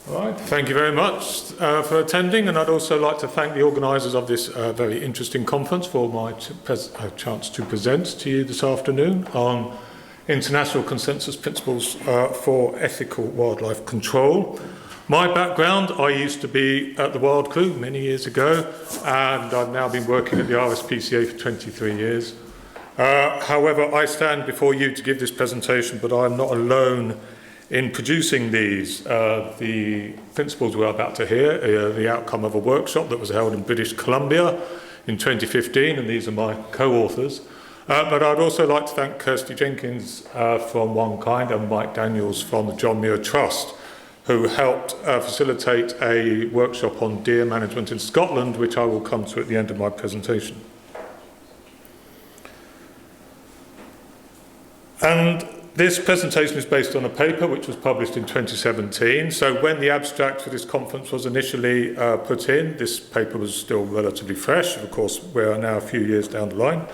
All right, thank you very much for attending, and I'd also like to thank the organisers of this very interesting conference for my chance to present to you this afternoon on international consensus principles for ethical wildlife control. My background, I used to be at the Wild Crew many years ago, and I've now been working at the RSPCA for 23 years. However, I stand before you to give this presentation, but I'm not alone in producing these. The principles we're about to hear are the outcome of a workshop that was held in British Columbia in 2015, and these are my co-authors. But I'd also like to thank Kirsty Jenkins from One Kind and Mike Daniels from the John Muir Trust, who helped facilitate a workshop on deer management in Scotland, which I will come to at the end of my presentation. And this presentation is based on a paper which was published in 2017. So when the abstract for this conference was initially put in, this paper was still relatively fresh. Of course, we are now a few years down the line.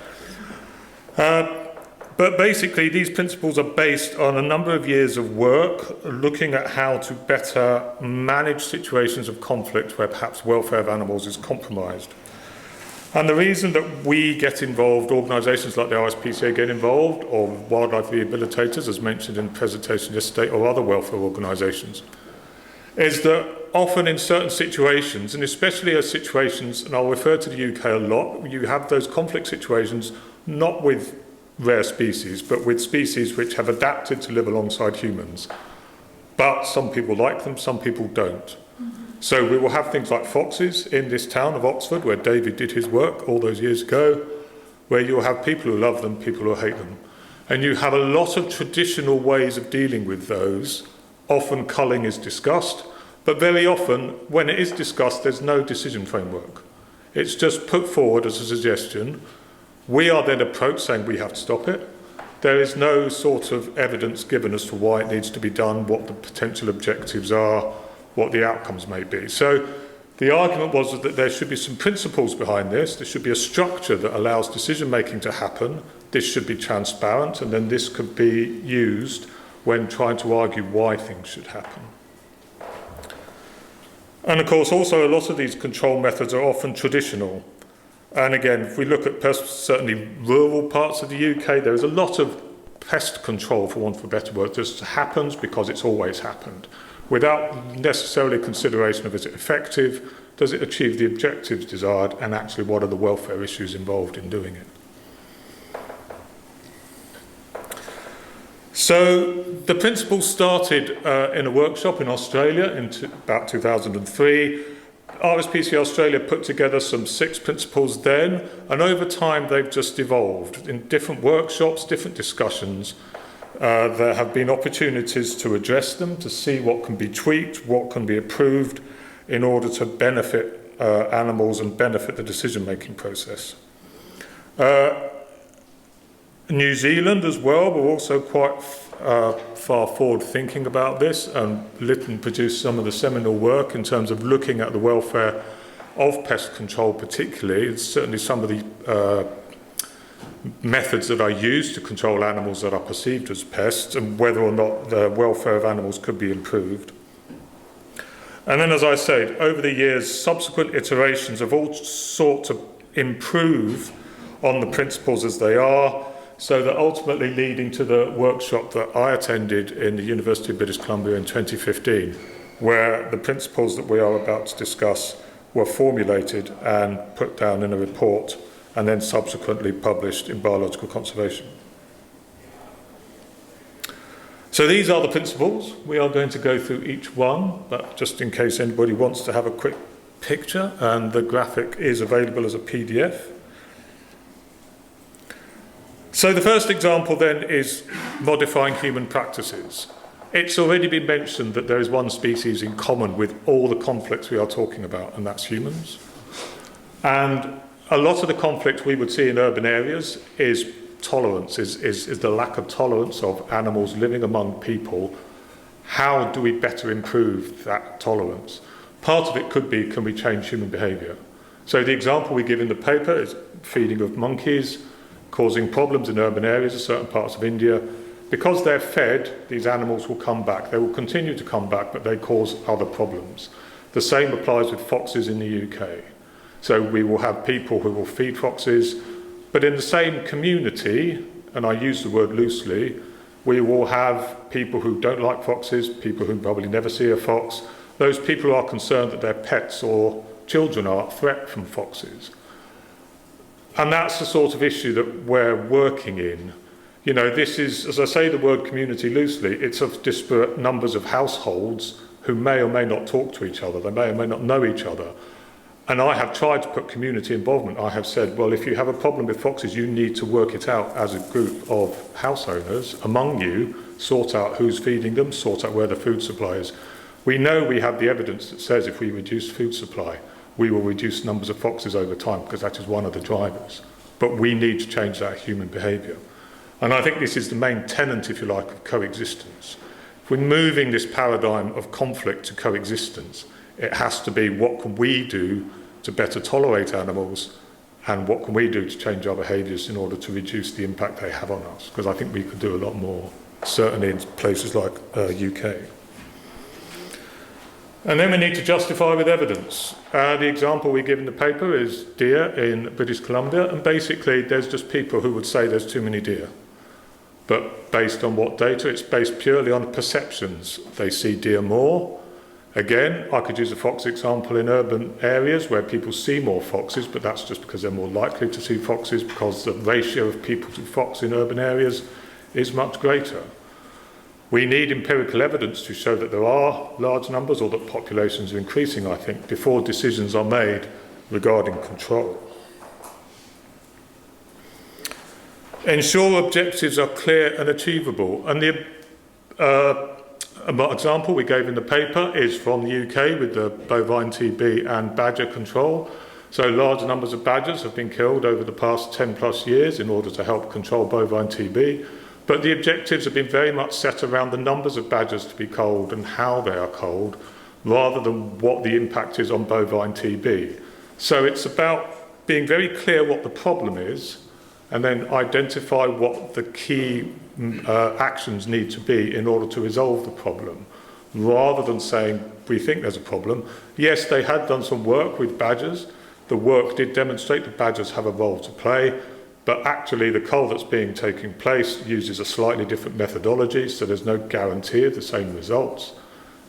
But basically, these principles are based on a number of years of work looking at how to better manage situations of conflict where perhaps welfare of animals is compromised. And the reason that we get involved, organisations like the RSPCA get involved, or wildlife rehabilitators, as mentioned in the presentation yesterday, or other welfare organisations, is that often in certain situations, and especially as situations, and I'll refer to the UK a lot, you have those conflict situations not with rare species, but with species which have adapted to live alongside humans. But some people like them, some people don't. So we will have things like foxes in this town of Oxford, where David did his work all those years ago, where you'll have people who love them, people who hate them. And you have a lot of traditional ways of dealing with those. Often culling is discussed, but very often when it is discussed, there's no decision framework. It's just put forward as a suggestion. We are then approached saying we have to stop it. There is no sort of evidence given as to why it needs to be done, what the potential objectives are, what the outcomes may be. So the argument was that there should be some principles behind this. There should be a structure that allows decision making to happen. This should be transparent, and then this could be used when trying to argue why things should happen. And of course, also a lot of these control methods are often traditional. And again, if we look at certainly rural parts of the UK, there is a lot of pest control, for want of a better word, that just happens because it's always happened, without necessarily consideration of is it effective, does it achieve the objectives desired, and actually what are the welfare issues involved in doing it. So the principles started in a workshop in Australia in about 2003. RSPCA Australia put together some 6 principles then, and over time they've just evolved in different workshops, different discussions. There have been opportunities to address them, to see what can be tweaked, what can be improved in order to benefit animals and benefit the decision-making process. New Zealand as well were also quite far forward thinking about this, and Lytton produced some of the seminal work in terms of looking at the welfare of pest control particularly. It's certainly some of the methods that are used to control animals that are perceived as pests, and whether or not the welfare of animals could be improved. And then, as I said, over the years, subsequent iterations have all sought to improve on the principles as they are, so that ultimately leading to the workshop that I attended in the University of British Columbia in 2015, where the principles that we are about to discuss were formulated and put down in a report and then subsequently published in Biological Conservation. So these are the principles. We are going to go through each one, but just in case anybody wants to have a quick picture, and the graphic is available as a PDF. So the first example then is modifying human practices. It's already been mentioned that there is one species in common with all the conflicts we are talking about, and that's humans. And a lot of the conflict we would see in urban areas is tolerance, is the lack of tolerance of animals living among people. How do we better improve that tolerance? Part of it could be, can we change human behaviour? So the example we give in the paper is feeding of monkeys, causing problems in urban areas of certain parts of India Because they're fed, these animals will come back. They will continue to come back, but they cause other problems. The same applies with foxes in the UK. So we will have people who will feed foxes, but in the same community, and I use the word loosely, we will have people who don't like foxes, people who probably never see a fox, those people who are concerned that their pets or children are a threat from foxes. And that's the sort of issue that we're working in. You know, this is, as I say the word community loosely, it's of disparate numbers of households who may or may not talk to each other, they may or may not know each other. And I have tried to put community involvement. I have said, well, if you have a problem with foxes, you need to work it out as a group of house owners among you, sort out who's feeding them, sort out where the food supply is. We know we have the evidence that says if we reduce food supply, we will reduce numbers of foxes over time, because that is one of the drivers. But we need to change that human behaviour. And I think this is the main tenet, if you like, of coexistence. If we're moving this paradigm of conflict to coexistence, it has to be what can we do to better tolerate animals, and what can we do to change our behaviours in order to reduce the impact they have on us, because I think we could do a lot more, certainly in places like UK. And then we need to justify with evidence. The example we give in the paper is deer in British Columbia, and basically there's just people who would say there's too many deer. But based on what data? It's based purely on perceptions. They see deer more. Again, I could use a fox example in urban areas where people see more foxes, but that's just because they're more likely to see foxes, because the ratio of people to fox in urban areas is much greater. We need empirical evidence to show that there are large numbers, or that populations are increasing, I think, before decisions are made regarding control. Ensure objectives are clear and achievable. And the example we gave in the paper is from the UK with the bovine TB and badger control. So large numbers of badgers have been killed over the past 10 plus years in order to help control bovine TB. But the objectives have been very much set around the numbers of badgers to be culled and how they are culled, rather than what the impact is on bovine TB. So it's about being very clear what the problem is, and then identify what the key actions need to be in order to resolve the problem, rather than saying, we think there's a problem. Yes, they had done some work with badgers. The work did demonstrate that badgers have a role to play, but actually the cull that's being taking place uses a slightly different methodology, so there's no guarantee of the same results.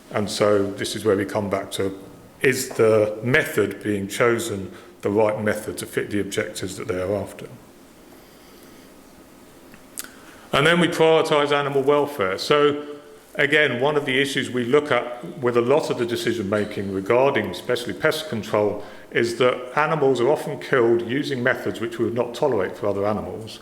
And so this is where we come back to, is the method being chosen the right method to fit the objectives that they are after? And then we prioritise animal welfare. So again, one of the issues we look at with a lot of the decision making regarding especially pest control is that animals are often killed using methods which we would not tolerate for other animals.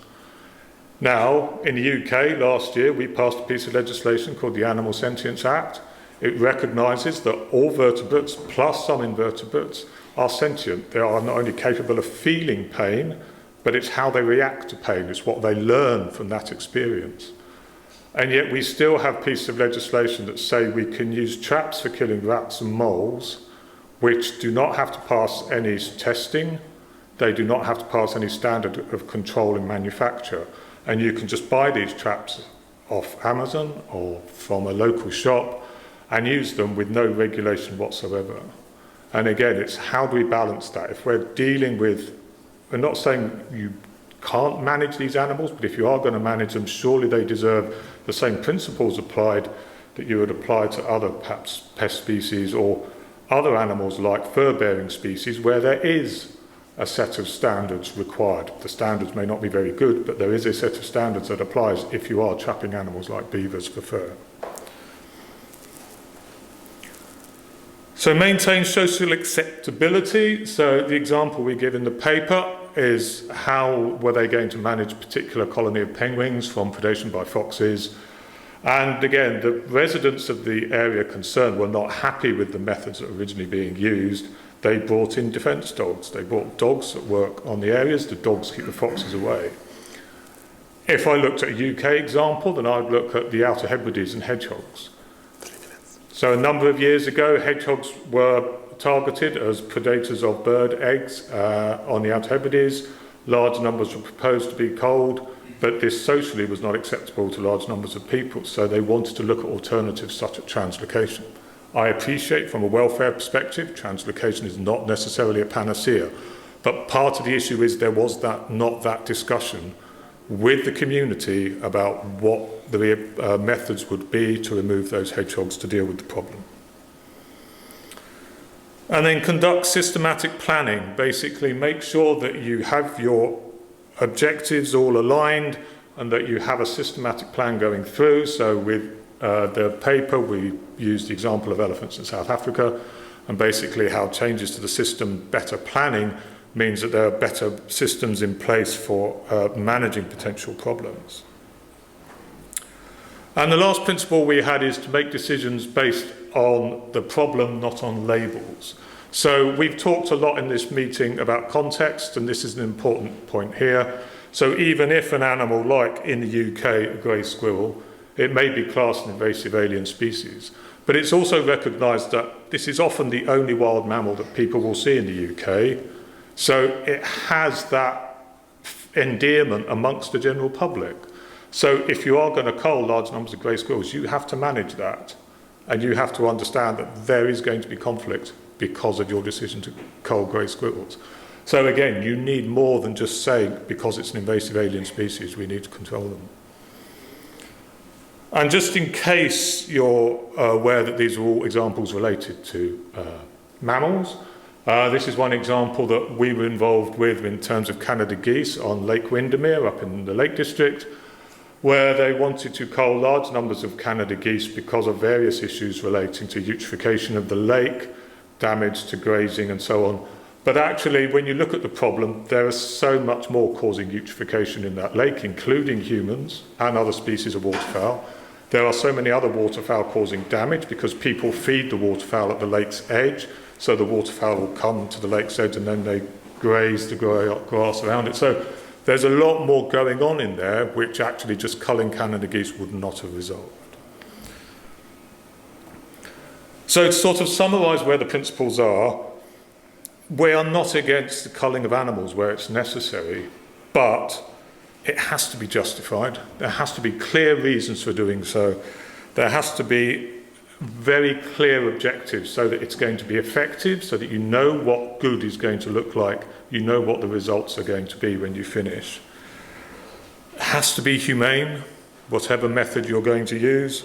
Now, in the UK last year, we passed a piece of legislation called the Animal Sentience Act. It recognises that all vertebrates, plus some invertebrates, are sentient. They are not only capable of feeling pain, but it's how they react to pain. It's what they learn from that experience. And yet we still have pieces of legislation that say we can use traps for killing rats and moles, which do not have to pass any testing. They do not have to pass any standard of control and manufacture. And you can just buy these traps off Amazon or from a local shop and use them with no regulation whatsoever. And again, it's how do we balance that? If we're dealing with, we're not saying you can't manage these animals, but if you are going to manage them, surely they deserve the same principles applied that you would apply to other perhaps pest species or other animals like fur-bearing species where there is a set of standards required. The standards may not be very good, but there is a set of standards that applies if you are trapping animals like beavers for fur. So maintain social acceptability. So the example we give in the paper is how were they going to manage a particular colony of penguins from predation by foxes. And again, the residents of the area concerned were not happy with the methods that were originally being used. They brought in defence dogs. They brought dogs that work on the areas. The dogs keep the foxes away. If I looked at a UK example, then I'd look at the Outer Hebrides and hedgehogs. So a number of years ago, hedgehogs were targeted as predators of bird eggs on the Outer Hebrides. Large numbers were proposed to be culled. but this socially was not acceptable to large numbers of people, so they wanted to look at alternatives such as translocation. I appreciate from a welfare perspective, translocation is not necessarily a panacea, but part of the issue is there was not that discussion with the community about what the methods would be to remove those hedgehogs to deal with the problem. And then conduct systematic planning. Basically make sure that you have your objectives all aligned and that you have a systematic plan going through. So with the paper, we used the example of elephants in South Africa, and basically how changes to the system, better planning, means that there are better systems in place for managing potential problems. And the last principle we had is to make decisions based on the problem, not on labels. So we've talked a lot in this meeting about context, and this is an important point here. So even if an animal, like in the UK, a grey squirrel, it may be classed an invasive alien species, but it's also recognised that this is often the only wild mammal that people will see in the UK. So it has that endearment amongst the general public. So if you are going to cull large numbers of grey squirrels, you have to manage that. And you have to understand that there is going to be conflict because of your decision to cull grey squirrels. So again, you need more than just saying, because it's an invasive alien species, we need to control them. And just in case you're aware that these are all examples related to mammals, this is one example that we were involved with in terms of Canada geese on Lake Windermere up in the Lake District, where they wanted to cull large numbers of Canada geese because of various issues relating to eutrophication of the lake, damage to grazing and so on. But actually, when you look at the problem, there is so much more causing eutrophication in that lake, including humans and other species of waterfowl. There are so many other waterfowl causing damage because people feed the waterfowl at the lake's edge, so the waterfowl will come to the lake's edge and then they graze the grass around it. So there's a lot more going on in there, which actually just culling Canada geese would not have resolved. So to sort of summarise where the principles are, we are not against the culling of animals where it's necessary, but it has to be justified. There has to be clear reasons for doing so. There has to be very clear objectives so that it's going to be effective, so that you know what good is going to look like, you know what the results are going to be when you finish. It has to be humane, whatever method you're going to use.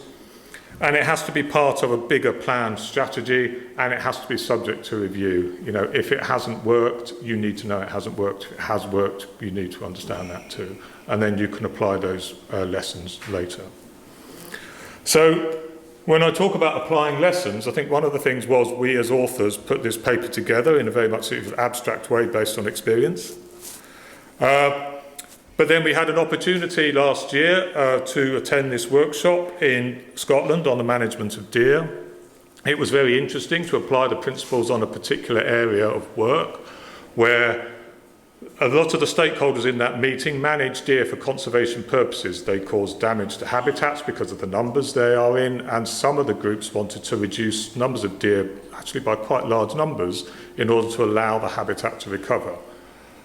And it has to be part of a bigger planned strategy, and it has to be subject to review. You know, if it hasn't worked, you need to know it hasn't worked. If it has worked, you need to understand that too. And then you can apply those lessons later. So when I talk about applying lessons, I think one of the things was we as authors put this paper together in a very much sort of abstract way based on experience. But then we had an opportunity last year to attend this workshop in Scotland on the management of deer. It was very interesting to apply the principles on a particular area of work where a lot of the stakeholders in that meeting manage deer for conservation purposes. They cause damage to habitats because of the numbers they are in, and some of the groups wanted to reduce numbers of deer actually by quite large numbers in order to allow the habitat to recover.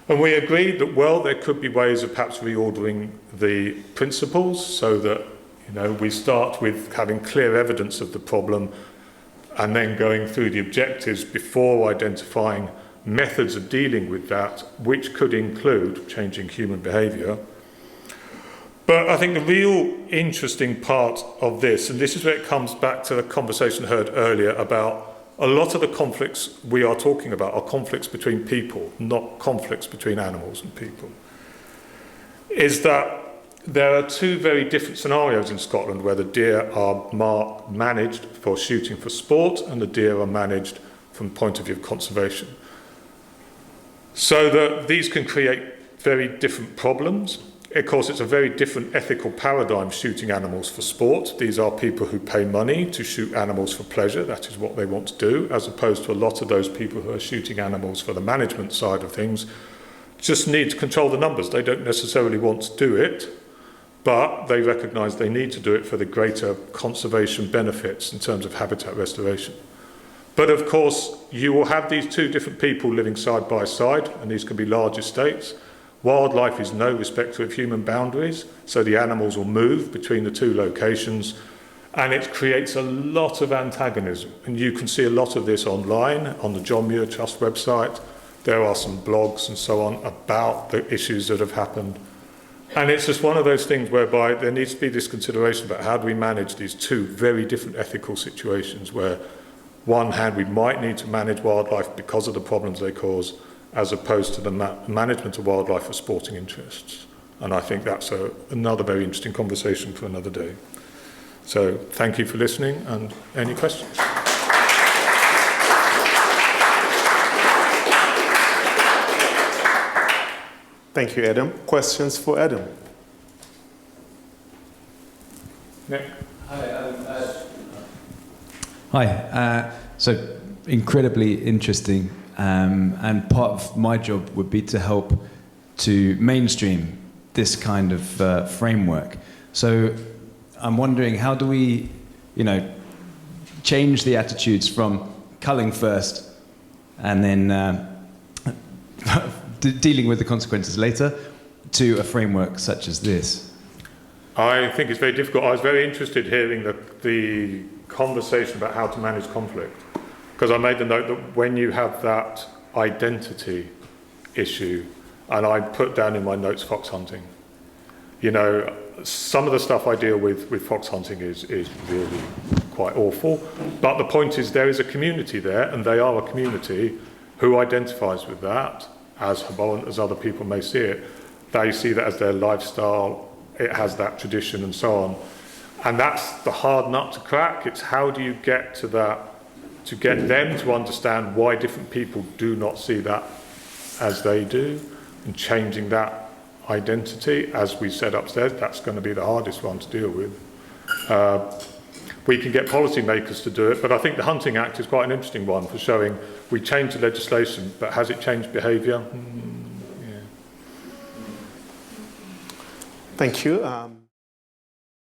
And we agreed that, well, there could be ways of perhaps reordering the principles so that, you know, we start with having clear evidence of the problem and then going through the objectives before identifying methods of dealing with that, which could include changing human behaviour. But I think the real interesting part of this, and this is where it comes back to the conversation heard earlier about a lot of the conflicts we are talking about are conflicts between people, not conflicts between animals and people, is that there are two very different scenarios in Scotland where the deer are managed for shooting for sport and the deer are managed from the point of view of conservation. So that these can create very different problems. Of course, it's a very different ethical paradigm shooting animals for sport. These are people who pay money to shoot animals for pleasure. That is what they want to do, as opposed to a lot of those people who are shooting animals for the management side of things just need to control the numbers. They don't necessarily want to do it, but they recognise they need to do it for the greater conservation benefits in terms of habitat restoration. But of course, you will have these two different people living side by side, and these can be large estates, Wildlife is no respecter of human boundaries, so the animals will move between the two locations, and it creates a lot of antagonism. And you can see a lot of this online on the John Muir Trust website. There are some blogs and so on about the issues that have happened. And it's just one of those things whereby there needs to be this consideration about how do we manage these two very different ethical situations where, one hand, we might need to manage wildlife because of the problems they cause, as opposed to the management of wildlife for sporting interests. And I think that's another very interesting conversation for another day. So thank you for listening, and any questions? Thank you, Adam. Questions for Adam? Nick? Hi, Adam. Hi. So incredibly interesting, and part of my job would be to help to mainstream this kind of framework. So I'm wondering, how do we, change the attitudes from culling first and then dealing with the consequences later to a framework such as this? I think it's very difficult. I was very interested hearing the conversation about how to manage conflict, because I made the note that when you have that identity issue, and I put down in my notes fox hunting. Some of the stuff I deal with fox hunting is really quite awful, but the point is there is a community there, and they are a community who identifies with that, as abhorrent as other people may see it. They see that as their lifestyle, it has that tradition and so on. And that's the hard nut to crack. It's how do you get to that, to get them to understand why different people do not see that as they do, and changing that identity, as we said upstairs, that's going to be the hardest one to deal with. We can get policymakers to do it, but I think the Hunting Act is quite an interesting one for showing we changed the legislation, but has it changed behaviour? Yeah. Thank you.